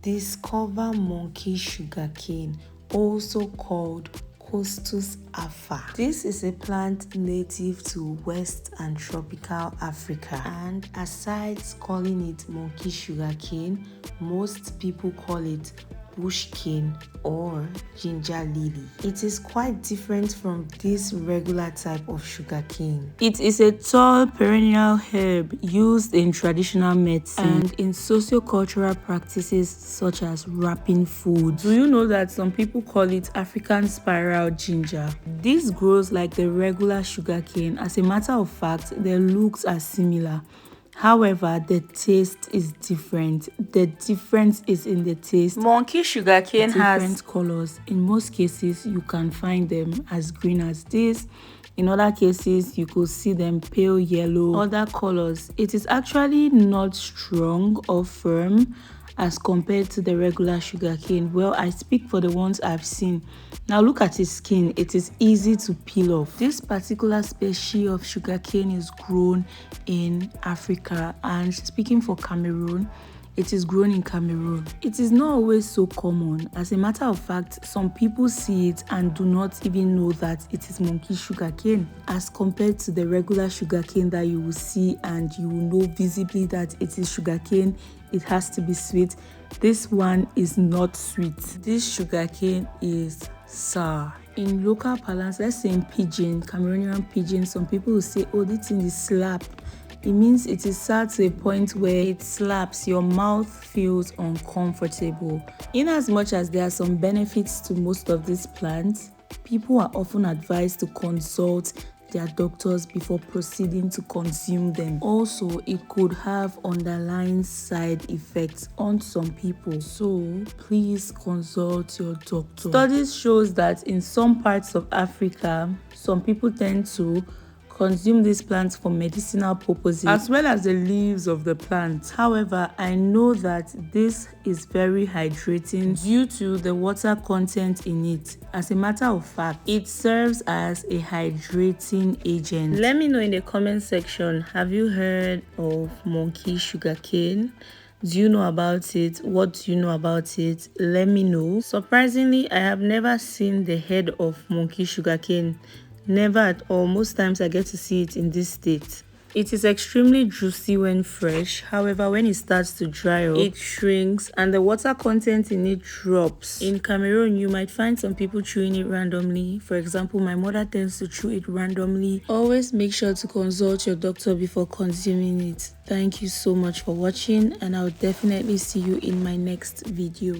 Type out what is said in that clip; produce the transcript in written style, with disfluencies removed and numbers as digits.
Discover monkey sugarcane, also called Costus afa. This is a plant native to West and tropical Africa, and aside calling it monkey sugarcane, most people call it bush cane or ginger lily. It is quite different from this regular type of sugarcane. It is a tall perennial herb used in traditional medicine and in socio-cultural practices such as wrapping food. Do you know that some people call it African spiral ginger? This grows like the regular sugarcane. As a matter of fact, their looks are similar. However, the taste is different. The difference is in the taste. Monkey sugarcane has different colors. In most cases, you can find them as green as this. In other cases, you could see them pale yellow, other colors. It is actually not strong or firm as compared to the regular sugarcane. Well, I speak for the ones I've seen. Now look at its skin. It is easy to peel off. This particular species of sugarcane is grown in Africa, and speaking for Cameroon, it is grown in Cameroon. It is not always so common. As a matter of fact, some people see it and do not even know that it is monkey sugarcane, as compared to the regular sugarcane that you will see and you will know visibly that it is sugarcane. It has to be sweet. This one is not sweet. This sugarcane is sour. In local parlance, let's say in pidgin, Cameroonian pidgin, some people will say, oh, this thing is slap. It means it is sad to a point where it slaps, your mouth feels uncomfortable. In as much as there are some benefits to most of these plants, people are often advised to consult their doctors before proceeding to consume them. Also, it could have underlying side effects on some people, so please consult your doctor. Studies shows that in some parts of Africa, some people tend to consume these plants for medicinal purposes as well as the leaves of the plant. However, I know that this is very hydrating due to the water content in it. As a matter of fact, it serves as a hydrating agent. Let me know in the comment section, have you heard of monkey sugarcane? Do you know about it? What do you know about it? Let me know. Surprisingly, I have never seen the head of monkey sugarcane. Never at all. Most times I get to see it in this state. It is extremely juicy when fresh. However, when it starts to dry up, it shrinks and the water content in it drops. In Cameroon, you might find some people chewing it randomly. For example, my mother tends to chew it randomly. Always make sure to consult your doctor before consuming it. Thank you so much for watching, and I'll definitely see you in my next video.